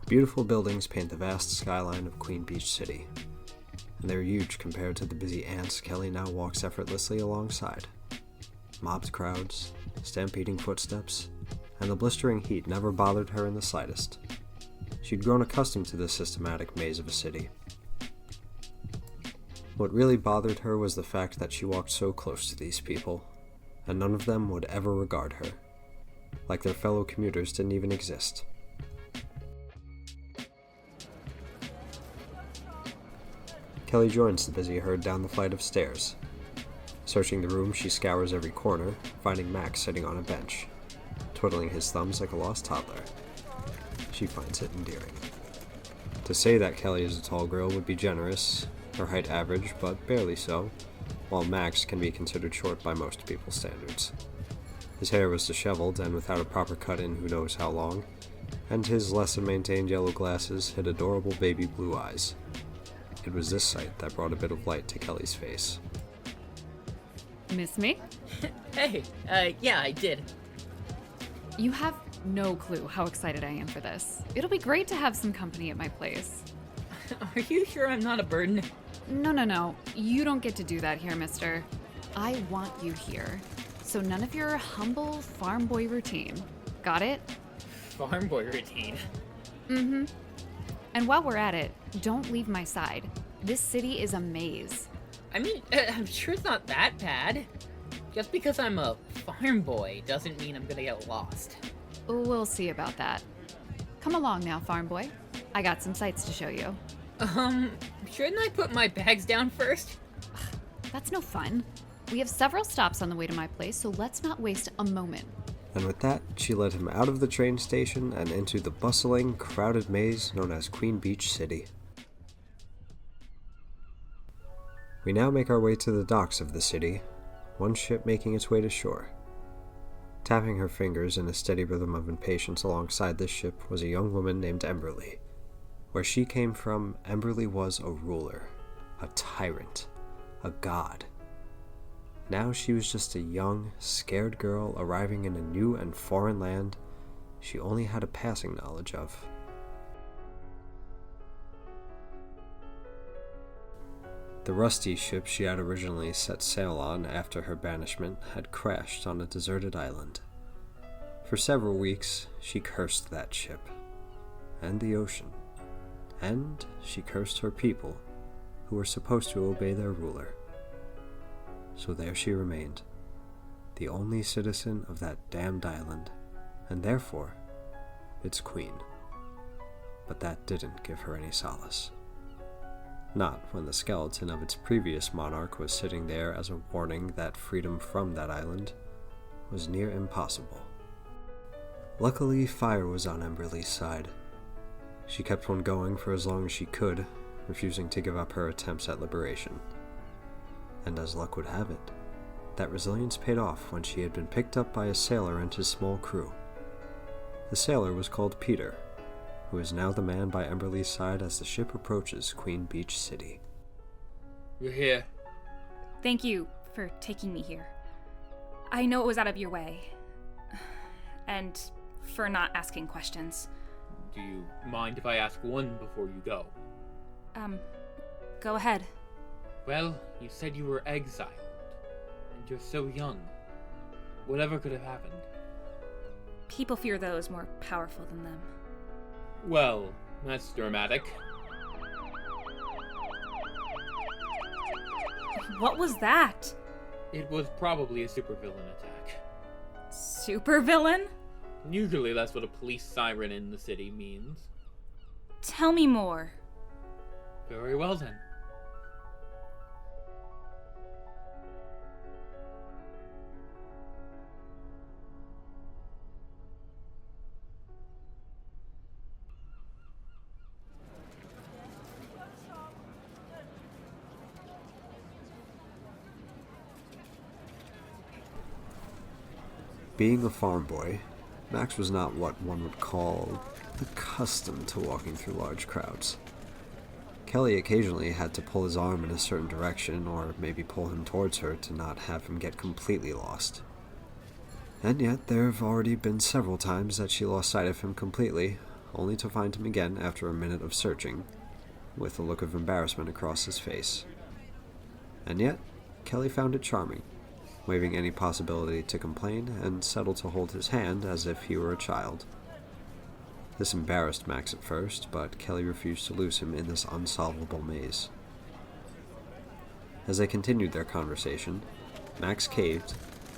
Beautiful buildings paint the vast skyline of Queen Beach City, and they're huge compared to the busy ants Kelly now walks effortlessly alongside. Mobbed crowds, stampeding footsteps, and the blistering heat never bothered her in the slightest. She'd grown accustomed to the systematic maze of a city. What really bothered her was the fact that she walked so close to these people, and none of them would ever regard her, like their fellow commuters didn't even exist. Kelly joins the busy herd down the flight of stairs. Searching the room, she scours every corner, finding Max sitting on a bench, twiddling his thumbs like a lost toddler. She finds it endearing. To say that Kelly is a tall girl would be generous, her height average, but barely so, while Max can be considered short by most people's standards. His hair was disheveled and without a proper cut in who knows how long, and his less-than-maintained yellow glasses hid adorable baby blue eyes. It was this sight that brought a bit of light to Kelly's face. Miss me? Hey, yeah, I did. You have no clue how excited I am for this. It'll be great to have some company at my place. Are you sure I'm not a burden? No. You don't get to do that here, mister. I want you here. So none of your humble farm boy routine. Got it? Farm boy routine? Mm-hmm. And while we're at it, don't leave my side. This city is a maze. I mean, I'm sure it's not that bad. Just because I'm a farm boy doesn't mean I'm gonna get lost. We'll see about that. Come along now, farm boy. I got some sights to show you. Shouldn't I put my bags down first? That's no fun. We have several stops on the way to my place, so let's not waste a moment. And with that, she led him out of the train station and into the bustling, crowded maze known as Queen Beach City. We now make our way to the docks of the city, one ship making its way to shore. Tapping her fingers in a steady rhythm of impatience alongside this ship was a young woman named Emberly. Where she came from, Emberly was a ruler, a tyrant, a god. Now she was just a young, scared girl arriving in a new and foreign land she only had a passing knowledge of. The rusty ship she had originally set sail on after her banishment had crashed on a deserted island. For several weeks, she cursed that ship, and the ocean, and she cursed her people, who were supposed to obey their ruler. So there she remained, the only citizen of that damned island, and therefore, its queen. But that didn't give her any solace. Not when the skeleton of its previous monarch was sitting there as a warning that freedom from that island was near impossible. Luckily, fire was on Emberly's side. She kept on going for as long as she could, refusing to give up her attempts at liberation. And as luck would have it, that resilience paid off when she had been picked up by a sailor and his small crew. The sailor was called Peter, who is now the man by Emberly's side as the ship approaches Queen Beach City. We're here. Thank you for taking me here. I know it was out of your way. And for not asking questions. Do you mind if I ask one before you go? Go ahead. Well, you said you were exiled, and you're so young. Whatever could have happened? People fear those more powerful than them. Well, that's dramatic. What was that? It was probably a supervillain attack. Supervillain? Usually that's what a police siren in the city means. Tell me more. Very well then. Being a farm boy, Max was not what one would call accustomed to walking through large crowds. Kelly occasionally had to pull his arm in a certain direction, or maybe pull him towards her to not have him get completely lost. And yet there have already been several times that she lost sight of him completely, only to find him again after a minute of searching, with a look of embarrassment across his face. And yet, Kelly found it charming, waiving any possibility to complain, and settled to hold his hand as if he were a child. This embarrassed Max at first, but Kelly refused to lose him in this unsolvable maze. As they continued their conversation, Max caved,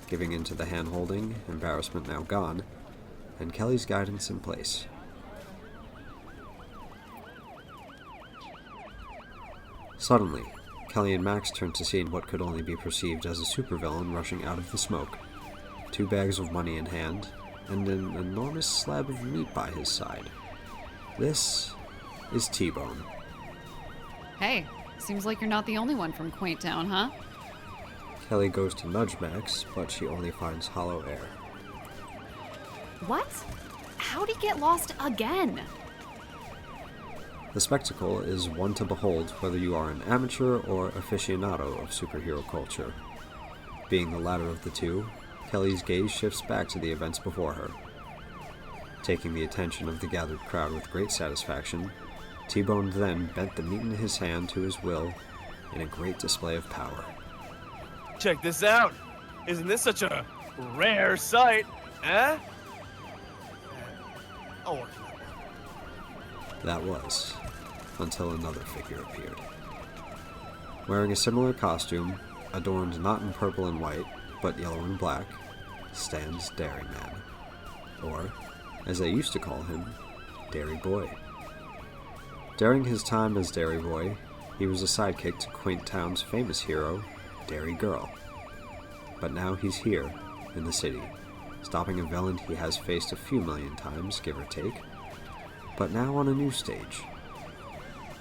giving in to the hand-holding, embarrassment now gone, and Kelly's guidance in place. Suddenly, Kelly and Max turned to seeing what could only be perceived as a supervillain rushing out of the smoke, 2 bags of money in hand, and an enormous slab of meat by his side. This is T-Bone. Hey, seems like you're not the only one from Quaint Town, huh? Kelly goes to nudge Max, but she only finds hollow air. What? How'd he get lost again? The spectacle is one to behold whether you are an amateur or aficionado of superhero culture. Being the latter of the two, Kelly's gaze shifts back to the events before her. Taking the attention of the gathered crowd with great satisfaction, T-Bone then bent the meat in his hand to his will in a great display of power. Check this out! Isn't this such a rare sight, eh? Oh, That was, until another figure appeared. Wearing a similar costume, adorned not in purple and white, but yellow and black, stands Dairyman, or, as they used to call him, Dairy Boy. During his time as Dairy Boy, he was a sidekick to Quaint Town's famous hero, Dairy Girl. But now he's here, in the city, stopping a villain he has faced a few million times, give or take, but now on a new stage.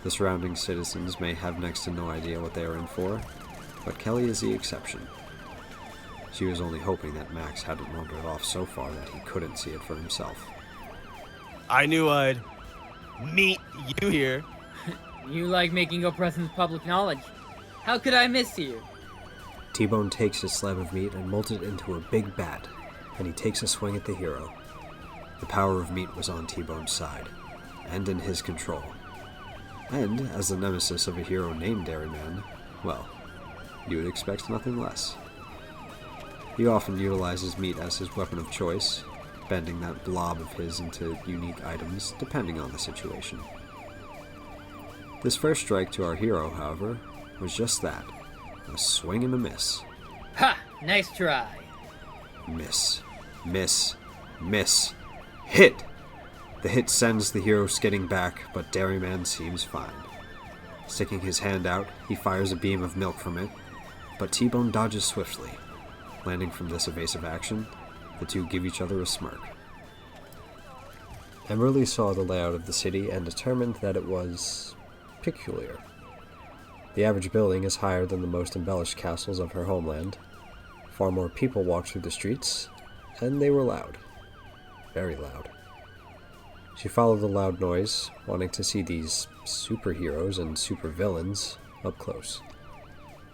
The surrounding citizens may have next to no idea what they are in for, but Kelly is the exception. She was only hoping that Max hadn't wandered off so far that he couldn't see it for himself. I knew I'd meet you here. You like making your presence public knowledge. How could I miss you? T-Bone takes his slab of meat and molds it into a big bat, and he takes a swing at the hero. The power of meat was on T-Bone's side, and in his control. And, as the nemesis of a hero named Dairyman, well, you would expect nothing less. He often utilizes meat as his weapon of choice, bending that blob of his into unique items depending on the situation. This first strike to our hero, however, was just that, a swing and a miss. Ha! Nice try. Miss. Miss. Miss. Hit! The hit sends the hero skidding back, but Dairyman seems fine. Sticking his hand out, he fires a beam of milk from it, but T-Bone dodges swiftly. Landing from this evasive action, the two give each other a smirk. Emberly saw the layout of the city and determined that it was peculiar. The average building is higher than the most embellished castles of her homeland. Far more people walked through the streets, and they were loud. Very loud. She followed the loud noise, wanting to see these superheroes and supervillains up close.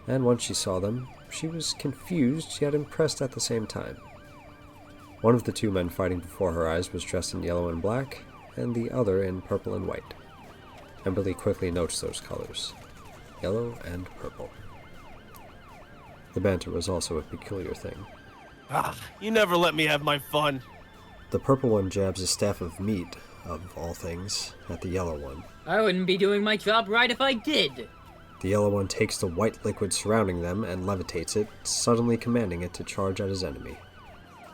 And once she saw them, she was confused yet impressed at the same time. One of the two men fighting before her eyes was dressed in yellow and black, and the other in purple and white. Emberly quickly notes those colors, yellow and purple. The banter was also a peculiar thing. Ah, you never let me have my fun. The purple one jabs a staff of meat, of all things, at the yellow one. I wouldn't be doing my job right if I did. The yellow one takes the white liquid surrounding them and levitates it, suddenly commanding it to charge at his enemy.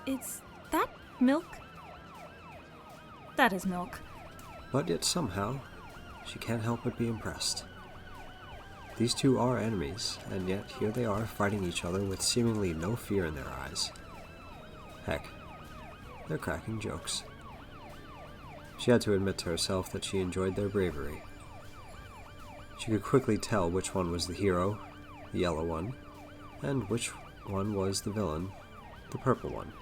Is that milk? That is milk. But yet somehow, she can't help but be impressed. These two are enemies, and yet here they are fighting each other with seemingly no fear in their eyes. Heck, they're cracking jokes. She had to admit to herself that she enjoyed their bravery. She could quickly tell which one was the hero, the yellow one, and which one was the villain, the purple one.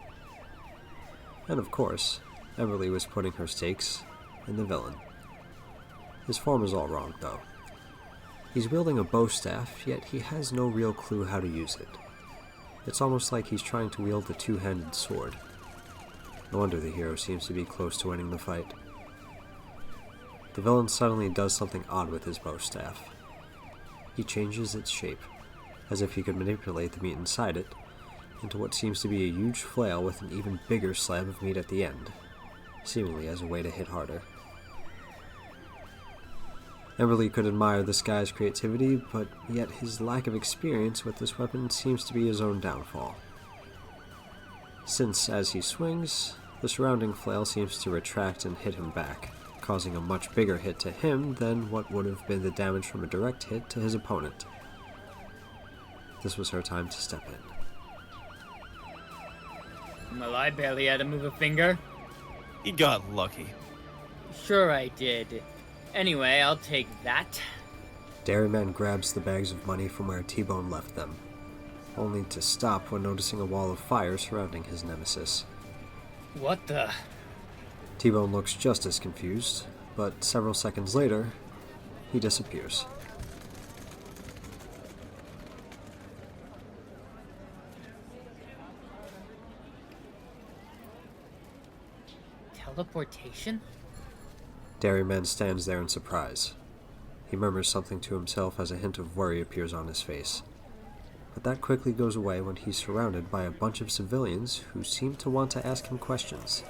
And of course, Emberly was putting her stakes in the villain. His form is all wrong, though. He's wielding a bow staff, yet he has no real clue how to use it. It's almost like he's trying to wield a two-handed sword. No wonder the hero seems to be close to winning the fight. the villain suddenly does something odd with his bow staff. He changes its shape, as if he could manipulate the meat inside it, into what seems to be a huge flail with an even bigger slab of meat at the end, seemingly as a way to hit harder. Emberly could admire this guy's creativity, but yet his lack of experience with this weapon seems to be his own downfall. Since, as he swings, the surrounding flail seems to retract and hit him back, causing a much bigger hit to him than what would have been the damage from a direct hit to his opponent. This was her time to step in. Well, I barely had to move a finger. You got lucky. Sure I did. Anyway, I'll take that. Dairyman grabs the bags of money from where T-Bone left them, only to stop when noticing a wall of fire surrounding his nemesis. What the? T-Bone looks just as confused, but several seconds later, he disappears. Teleportation? Dairyman stands there in surprise. He murmurs something to himself as a hint of worry appears on his face. But that quickly goes away when he's surrounded by a bunch of civilians who seem to want to ask him questions.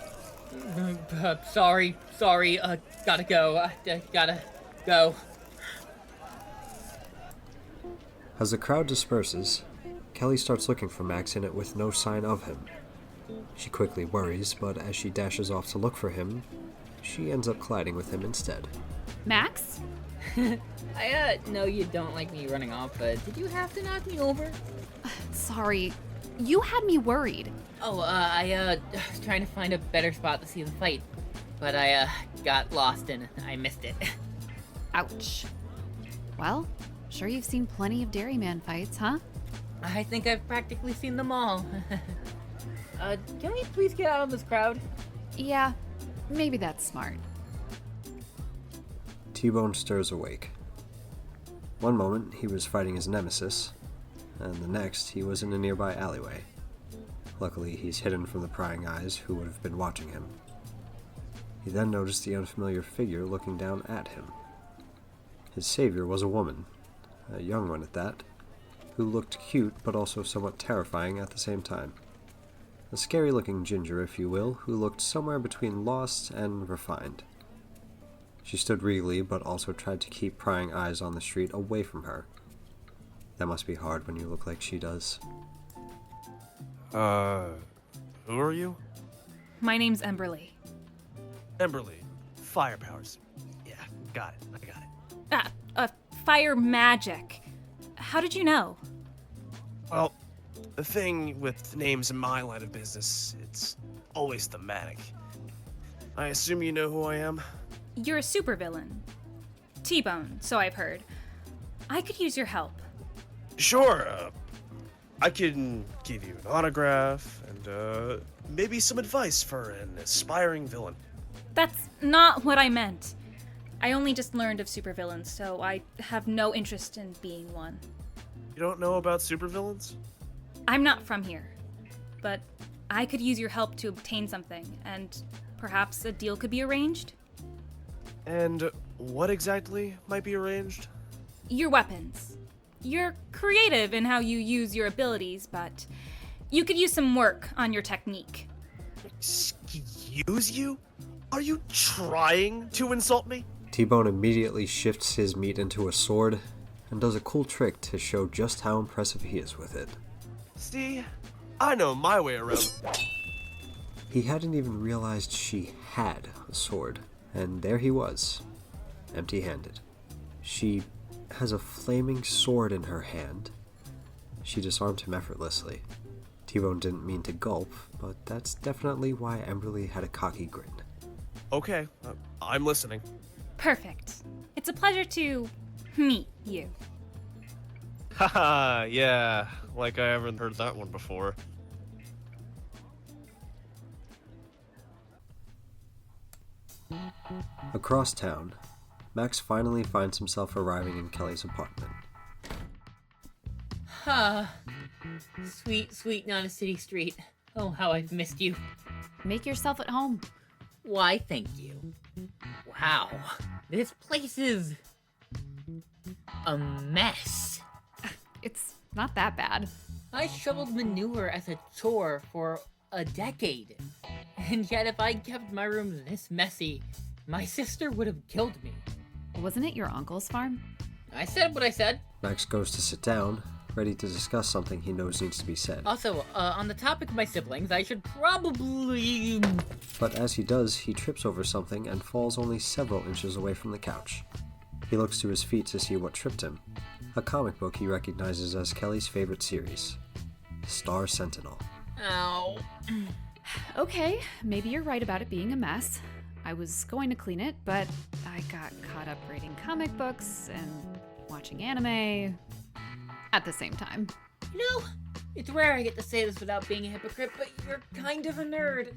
Sorry, gotta go, gotta go. As the crowd disperses, Kelly starts looking for Max in it with no sign of him. She quickly worries, but as she dashes off to look for him, she ends up colliding with him instead. Max? I know you don't like me running off, but did you have to knock me over? Sorry. You had me worried. Oh, I was trying to find a better spot to see the fight, but I got lost and I missed it. Ouch. Well, sure you've seen plenty of Dairyman fights, huh? I think I've practically seen them all. Can we please get out of this crowd? Yeah, maybe that's smart. T-Bone stirs awake. One moment, he was fighting his nemesis, and the next, he was in a nearby alleyway. Luckily, he's hidden from the prying eyes who would have been watching him. He then noticed the unfamiliar figure looking down at him. His savior was a woman, a young one at that, who looked cute but also somewhat terrifying at the same time. A scary-looking ginger, if you will, who looked somewhere between lost and refined. She stood regally, but also tried to keep prying eyes on the street away from her. That must be hard when you look like she does. Who are you? My name's Emberly. Emberly. Fire powers. Yeah, got it. I got it. Fire magic. How did you know? Well, the thing with names in my line of business, it's always thematic. I assume you know who I am? You're a supervillain. T-Bone, so I've heard. I could use your help. Sure, I can give you an autograph and, maybe some advice for an aspiring villain. That's not what I meant. I only just learned of supervillains, so I have no interest in being one. You don't know about supervillains? I'm not from here, but I could use your help to obtain something, and perhaps a deal could be arranged? And what exactly might be arranged? Your weapons. You're creative in how you use your abilities, but you could use some work on your technique. Excuse you? Are you trying to insult me? T-Bone immediately shifts his meat into a sword and does a cool trick to show just how impressive he is with it. See, I know my way around. He hadn't even realized she had a sword, and there he was, empty-handed. She has a flaming sword in her hand. She disarmed him effortlessly. T-Bone didn't mean to gulp, but that's definitely why Emberly had a cocky grin. Okay, I'm listening. Perfect. It's a pleasure to meet you. Haha, yeah, like I haven't heard that one before. Across town, Max finally finds himself arriving in Kelly's apartment. Sweet, sweet not a city street. Oh, how I've missed you. Make yourself at home. Why, thank you. Wow. This place is a mess. It's not that bad. I shoveled manure as a chore for a decade. And yet if I kept my room this messy, my sister would have killed me. Wasn't it your uncle's farm? I said what I said. Max goes to sit down, ready to discuss something he knows needs to be said. Also, on the topic of my siblings, I should probably... But as he does, he trips over something and falls only several inches away from the couch. He looks to his feet to see what tripped him. A comic book he recognizes as Kelly's favorite series, Star Sentinel. Ow. Okay, maybe you're right about it being a mess. I was going to clean it, but I got caught up reading comic books and watching anime at the same time. You know, it's rare I get to say this without being a hypocrite, but you're kind of a nerd.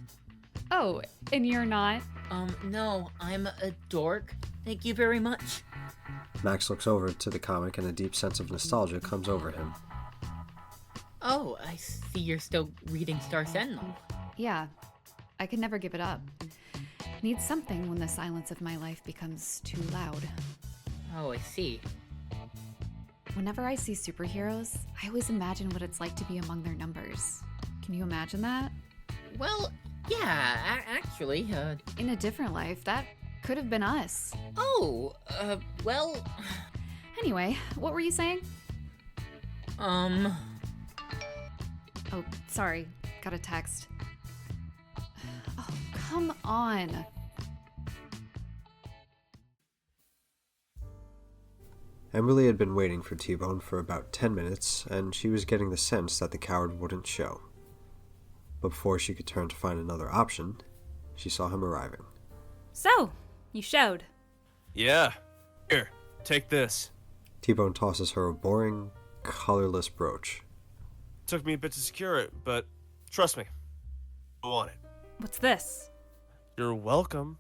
Oh, and you're not? No, I'm a dork. Thank you very much. Max looks over to the comic and a deep sense of nostalgia comes over him. Oh, I see you're still reading Star Sentinel. Yeah, I could never give it up. Need something when the silence of my life becomes too loud. Oh, I see. Whenever I see superheroes, I always imagine what it's like to be among their numbers. Can you imagine that? Well, yeah, actually, In a different life, that could have been us. Oh, well... Anyway, what were you saying? Oh, sorry. Got a text. Oh, come on. Emberly had been waiting for T-Bone for about 10 minutes, and she was getting the sense that the coward wouldn't show. But before she could turn to find another option, she saw him arriving. So, you showed. Yeah. Here, take this. T-Bone tosses her a boring, colorless brooch. Took me a bit to secure it, but trust me, I want it. What's this? You're welcome.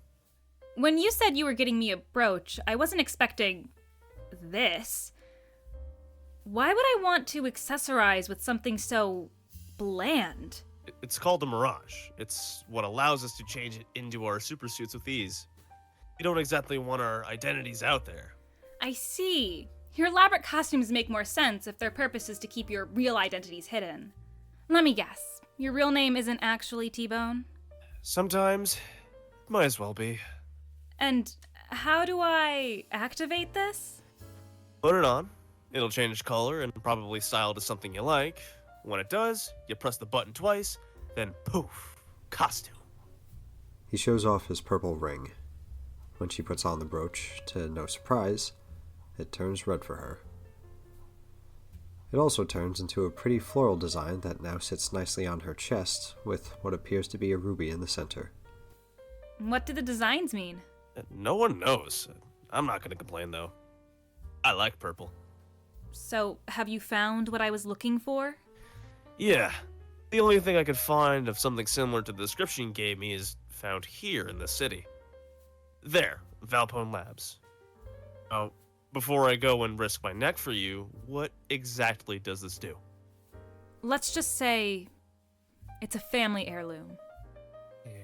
When you said you were getting me a brooch, I wasn't expecting this. Why would I want to accessorize with something so bland? It's called a mirage. It's what allows us to change it into our supersuits with ease. We don't exactly want our identities out there. I see. Your elaborate costumes make more sense if their purpose is to keep your real identities hidden. Let me guess. Your real name isn't actually T-Bone? Sometimes, might as well be. And how do I activate this? Put it on. It'll change color and probably style to something you like. When it does, you press the button twice, then poof, costume. He shows off his purple ring. When she puts on the brooch, to no surprise, it turns red for her. It also turns into a pretty floral design that now sits nicely on her chest, with what appears to be a ruby in the center. What do the designs mean? No one knows. I'm not gonna complain though. I like purple. So, have you found what I was looking for? Yeah. The only thing I could find of something similar to the description you gave me is found here in the city. There, Valpone Labs. Oh, before I go and risk my neck for you, what exactly does this do? Let's just say it's a family heirloom.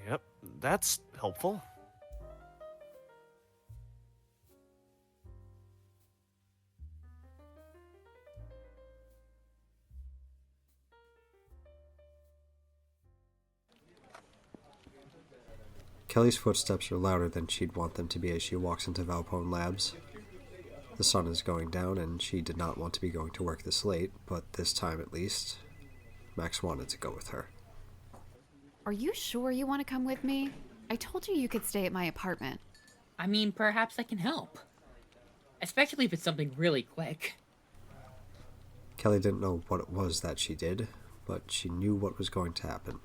Yep, that's helpful. Kelly's footsteps are louder than she'd want them to be as she walks into Valpone Labs. The sun is going down, and she did not want to be going to work this late, but this time at least, Max wanted to go with her. Are you sure you want to come with me? I told you could stay at my apartment. I mean, perhaps I can help. Especially if it's something really quick. Kelly didn't know what it was that she did, but she knew what was going to happen.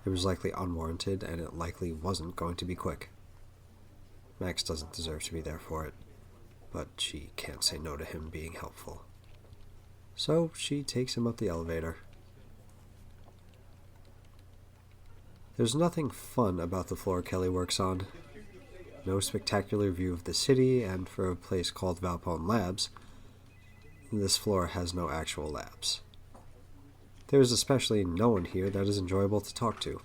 It was likely unwarranted, and it likely wasn't going to be quick. Max doesn't deserve to be there for it, but she can't say no to him being helpful. So she takes him up the elevator. There's nothing fun about the floor Kelly works on. No spectacular view of the city, and for a place called Valpone Labs, this floor has no actual labs. There is especially no one here that is enjoyable to talk to.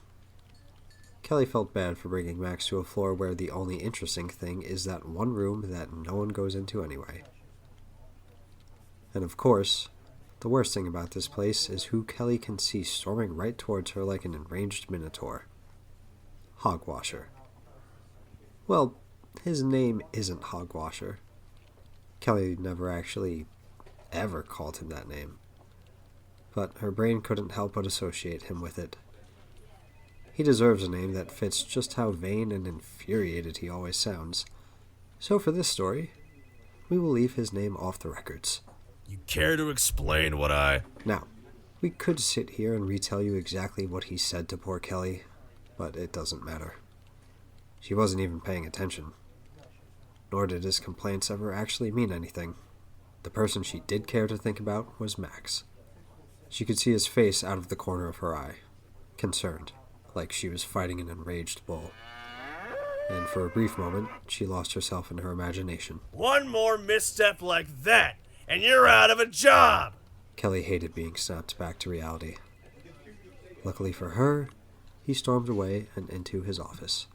Kelly felt bad for bringing Max to a floor where the only interesting thing is that one room that no one goes into anyway. And of course, the worst thing about this place is who Kelly can see storming right towards her like an enraged minotaur. Hogwasher. Well, his name isn't Hogwasher. Kelly never actually ever called him that name. But her brain couldn't help but associate him with it. He deserves a name that fits just how vain and infuriated he always sounds. So for this story, we will leave his name off the records. You care to explain what I... Now, we could sit here and retell you exactly what he said to poor Kelly, but it doesn't matter. She wasn't even paying attention. Nor did his complaints ever actually mean anything. The person she did care to think about was Max. She could see his face out of the corner of her eye, concerned, like she was fighting an enraged bull. And for a brief moment, she lost herself in her imagination. One more misstep like that, and you're out of a job! Kelly hated being snapped back to reality. Luckily for her, he stormed away and into his office.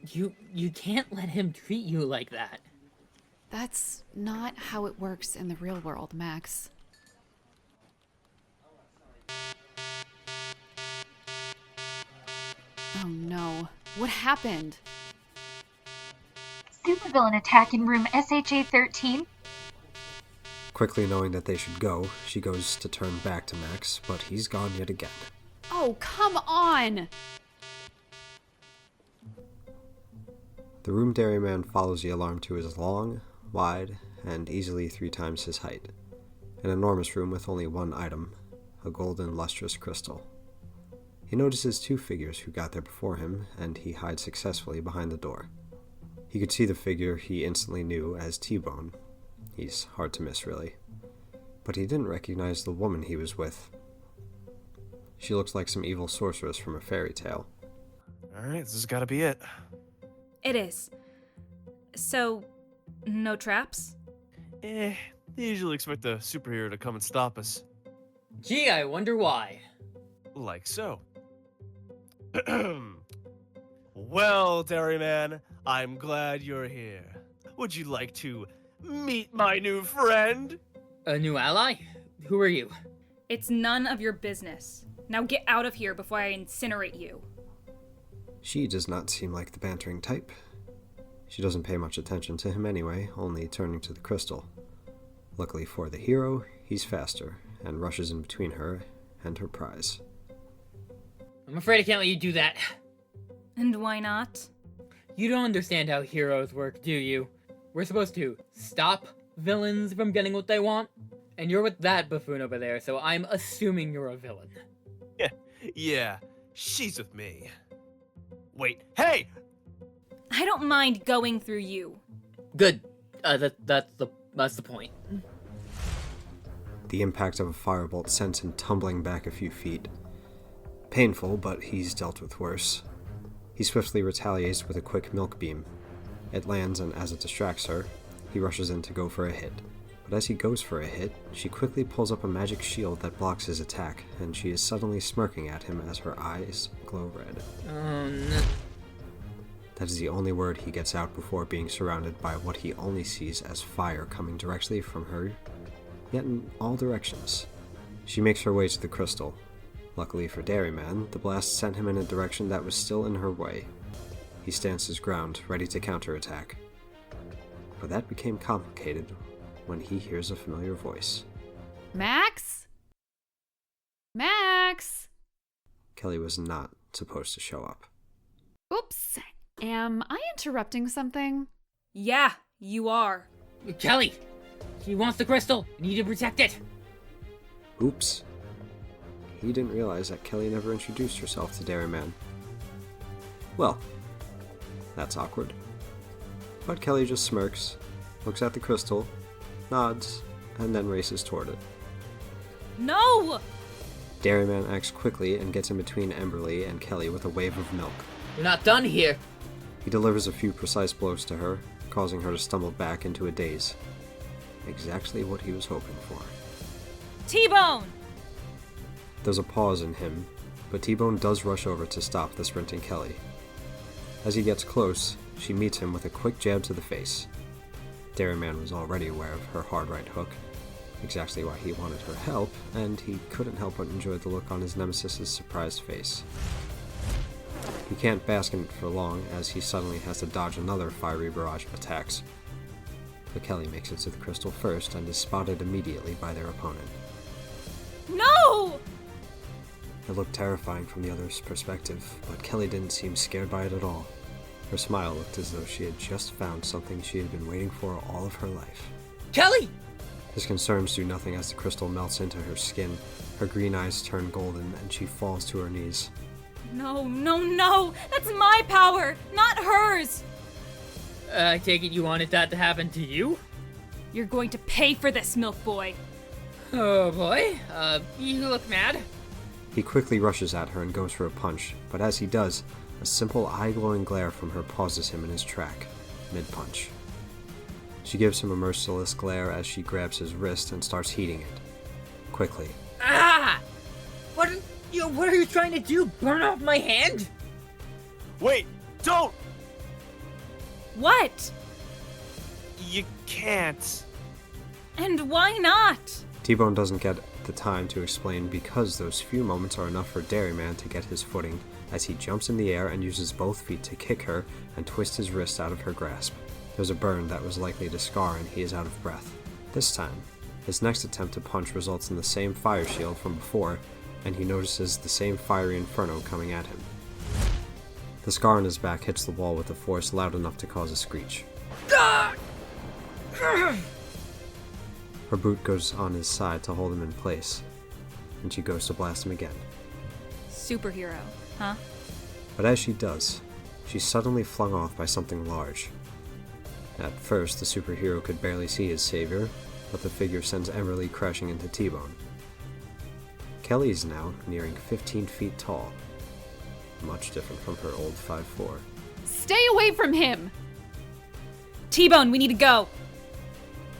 You can't let him treat you like that. That's not how it works in the real world, Max. Oh no. What happened? Supervillain attack in room SHA-13. Quickly knowing that they should go, she goes to turn back to Max, but he's gone yet again. Oh, come on! The room Dairyman follows the alarm to is long, wide, and easily 3 times his height. An enormous room with only one item, a golden lustrous crystal. He notices 2 figures who got there before him, and he hides successfully behind the door. He could see the figure he instantly knew as T-Bone. He's hard to miss, really. But he didn't recognize the woman he was with. She looks like some evil sorceress from a fairy tale. Alright, this has gotta be it. It is. So, no traps? They usually expect a superhero to come and stop us. Gee, I wonder why. Like so. Well, Dairyman, I'm glad you're here. Would you like to meet my new friend? A new ally? Who are you? It's none of your business. Now get out of here before I incinerate you. She does not seem like the bantering type. She doesn't pay much attention to him anyway, only turning to the crystal. Luckily for the hero, he's faster, and rushes in between her and her prize. I'm afraid I can't let you do that. And why not? You don't understand how heroes work, do you? We're supposed to stop villains from getting what they want, and you're with that buffoon over there, so I'm assuming you're a villain. Yeah, she's with me. Wait, hey! I don't mind going through you. Good. That's the point. The impact of a firebolt sends him tumbling back a few feet. Painful, but he's dealt with worse. He swiftly retaliates with a quick milk beam. It lands, and as it distracts her, he rushes in to go for a hit. But as he goes for a hit, she quickly pulls up a magic shield that blocks his attack, and she is suddenly smirking at him as her eyes glow red. Oh, no. That is the only word he gets out before being surrounded by what he only sees as fire coming directly from her, yet in all directions. She makes her way to the crystal. Luckily for Dairyman, the blast sent him in a direction that was still in her way. He stands his ground, ready to counterattack. But that became complicated when he hears a familiar voice. Max? Max? Kelly was not supposed to show up. Oops. Am I interrupting something? Yeah, you are. Kelly! She wants the crystal! You need to protect it! Oops. He didn't realize that Kelly never introduced herself to Dairyman. Well, that's awkward. But Kelly just smirks, looks at the crystal, nods, and then races toward it. No! Dairyman acts quickly and gets in between Emberly and Kelly with a wave of milk. You're not done here! He delivers a few precise blows to her, causing her to stumble back into a daze. Exactly what he was hoping for. T-Bone! There's a pause in him, but T-Bone does rush over to stop the sprinting Kelly. As he gets close, she meets him with a quick jab to the face. Dairyman was already aware of her hard right hook, exactly why he wanted her help, and he couldn't help but enjoy the look on his nemesis's surprised face. He can't bask in it for long, as he suddenly has to dodge another fiery barrage of attacks. But Kelly makes it to the crystal first and is spotted immediately by their opponent. No! It looked terrifying from the other's perspective, but Kelly didn't seem scared by it at all. Her smile looked as though she had just found something she had been waiting for all of her life. Kelly! His concerns do nothing as the crystal melts into her skin. Her green eyes turn golden, and she falls to her knees. No, no, no! That's my power, not hers! I take it you wanted that to happen to you? You're going to pay for this, Milk Boy. Oh boy, you look mad. He quickly rushes at her and goes for a punch, but as he does, a simple eye-glowing glare from her pauses him in his track, mid-punch. She gives him a merciless glare as she grabs his wrist and starts heating it. Quickly. Ah! What are you trying to do? Burn off my hand? Wait, don't! What? You can't. And why not? T-Bone doesn't get the time to explain because those few moments are enough for Dairyman to get his footing as he jumps in the air and uses both feet to kick her and twist his wrist out of her grasp. There's a burn that was likely to scar and he is out of breath. This time, his next attempt to punch results in the same fire shield from before, and he notices the same fiery inferno coming at him. The scar on his back hits the wall with a force loud enough to cause a screech. Her boot goes on his side to hold him in place, and she goes to blast him again. Superhero, huh? But as she does, she's suddenly flung off by something large. At first, the superhero could barely see his savior, but the figure sends Emberly crashing into T-Bone. Kelly is now nearing 15 feet tall, much different from her old 5'4". Stay away from him! T-Bone, we need to go!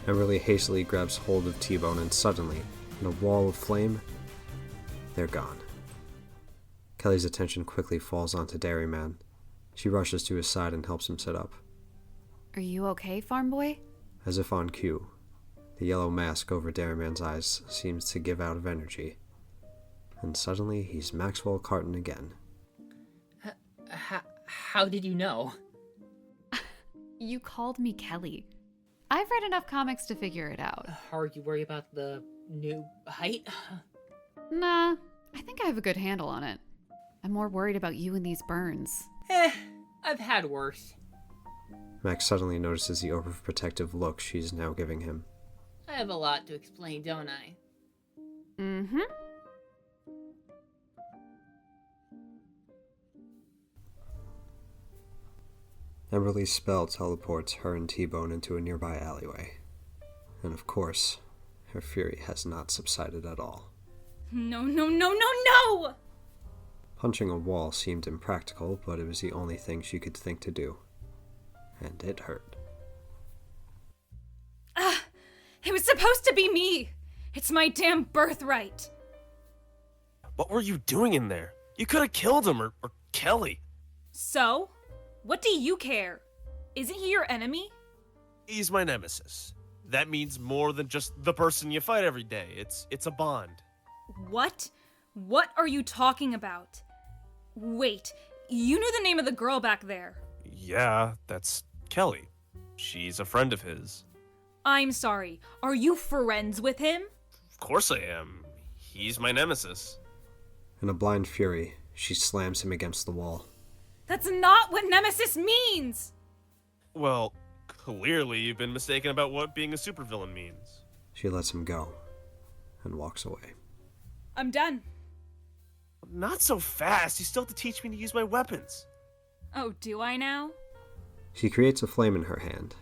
Emberly hastily grabs hold of T-Bone and suddenly, in a wall of flame, they're gone. Kelly's attention quickly falls onto Dairyman. She rushes to his side and helps him sit up. Are you okay, farm boy? As if on cue, the yellow mask over Dairyman's eyes seems to give out of energy. And suddenly, he's Maxwell Carton again. How did you know? You called me Kelly. I've read enough comics to figure it out. Are you worried about the new height? Nah, I think I have a good handle on it. I'm more worried about you and these burns. I've had worse. Max suddenly notices the overprotective look she's now giving him. I have a lot to explain, don't I? Mm-hmm. Emberly's spell teleports her and T-Bone into a nearby alleyway. And of course, her fury has not subsided at all. No, no, no, no, no! Punching a wall seemed impractical, but it was the only thing she could think to do. And it hurt. It was supposed to be me! It's my damn birthright! What were you doing in there? You could have killed him or Kelly. So? What do you care? Isn't he your enemy? He's my nemesis. That means more than just the person you fight every day. It's a bond. What? What are you talking about? Wait, you knew the name of the girl back there. Yeah, that's Kelly. She's a friend of his. I'm sorry, are you friends with him? Of course I am. He's my nemesis. In a blind fury, she slams him against the wall. That's not what nemesis means! Well, clearly you've been mistaken about what being a supervillain means. She lets him go and walks away. I'm done. Not so fast. You still have to teach me to use my weapons. Oh, do I now? She creates a flame in her hand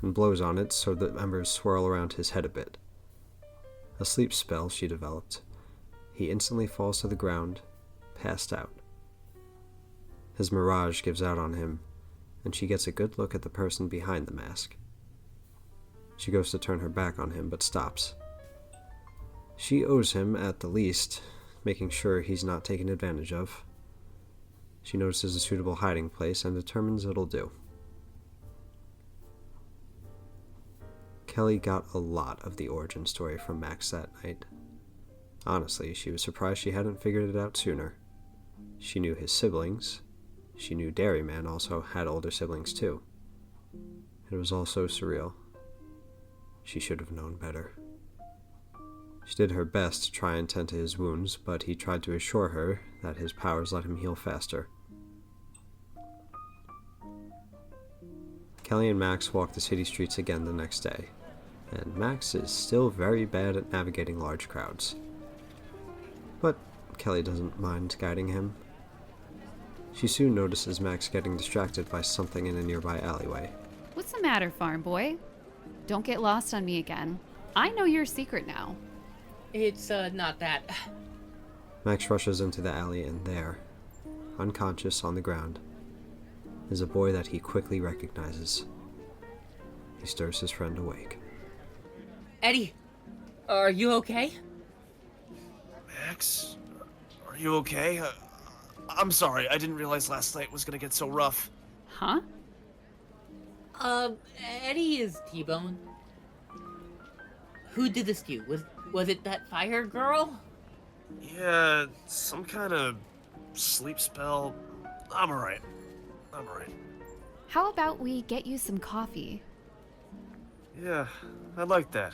and blows on it so that embers swirl around his head a bit. A sleep spell she developed. He instantly falls to the ground, passed out. His mirage gives out on him, and she gets a good look at the person behind the mask. She goes to turn her back on him, but stops. She owes him, at the least, making sure he's not taken advantage of. She notices a suitable hiding place and determines it'll do. Kelly got a lot of the origin story from Max that night. Honestly, she was surprised she hadn't figured it out sooner. She knew his siblings. She knew Dairyman also had older siblings too. It was all so surreal. She should have known better. She did her best to try and tend to his wounds, but he tried to assure her that his powers let him heal faster. Kelly and Max walked the city streets again the next day, and Max is still very bad at navigating large crowds. But Kelly doesn't mind guiding him. She soon notices Max getting distracted by something in a nearby alleyway. What's the matter, farm boy? Don't get lost on me again. I know your secret now. It's, not that. Max rushes into the alley, and there, unconscious on the ground, is a boy that he quickly recognizes. He stirs his friend awake. Eddie, are you okay? Max, are you okay? I'm sorry, I didn't realize last night was gonna get so rough. Huh? Eddie is T-Bone. Who did this to you? Was it that fire girl? Yeah, some kind of sleep spell. I'm alright. How about we get you some coffee? Yeah, I like that.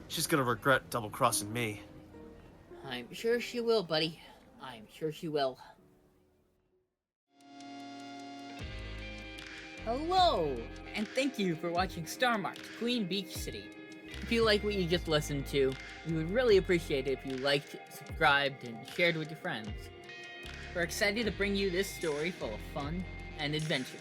She's gonna regret double-crossing me. I'm sure she will, buddy. I'm sure she will. Hello, and thank you for watching Star-Marked Queen Beach City. If you like what you just listened to, we would really appreciate it if you liked, subscribed, and shared with your friends. We're excited to bring you this story full of fun and adventure.